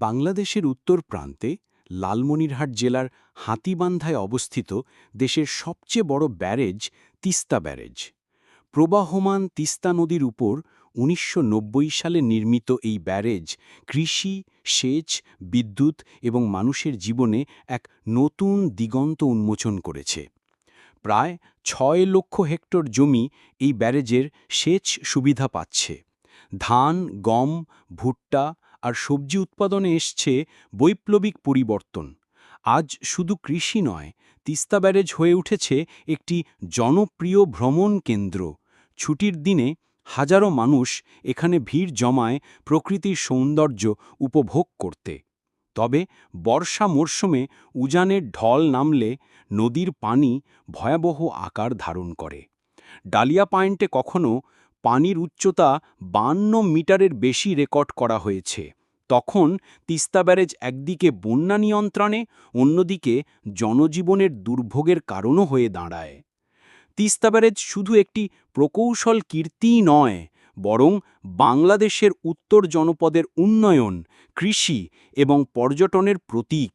বাংলাদেশের উত্তর প্রান্তে লালমনিরহাট জেলার হাতীবান্ধায় অবস্থিত দেশের সবচেয়ে বড় ব্যারেজ তিস্তা ব্যারেজ। প্রবাহমান তিস্তা নদীর উপর ১৯৯০ সালে নির্মিত এই ব্যারেজ কৃষি, সেচ, বিদ্যুৎ এবং মানুষের জীবনে এক নতুন দিগন্ত উন্মোচন করেছে। প্রায় ৬ লক্ষ হেক্টর জমি এই ব্যারেজের সেচ সুবিধা পাচ্ছে। ধান, গম, ভুট্টা আর সবজি উৎপাদনে এসছে বৈপ্লবিক পরিবর্তন। আজ শুধু কৃষি নয়, তিস্তা ব্যারেজ হয়ে উঠেছে একটি জনপ্রিয় ভ্রমণ কেন্দ্র। ছুটির দিনে হাজারো মানুষ এখানে ভিড় জমায় প্রকৃতির সৌন্দর্য উপভোগ করতে। তবে বর্ষা মরশুমে উজানের ঢল নামলে নদীর পানি ভয়াবহ আকার ধারণ করে। ডালিয়া পয়েন্টে কখনো পানির উচ্চতা ৫২ মিটারের বেশি রেকর্ড করা হয়েছে। তখন তিস্তা ব্যারেজ একদিকে বন্যা নিয়ন্ত্রণে, অন্যদিকে জনজীবনের দুর্ভোগের কারণও হয়ে দাঁড়ায়। তিস্তা ব্যারেজ শুধু একটি প্রকৌশল কীর্তিই নয়, বরং বাংলাদেশের উত্তর জনপদের উন্নয়ন, কৃষি এবং পর্যটনের প্রতীক।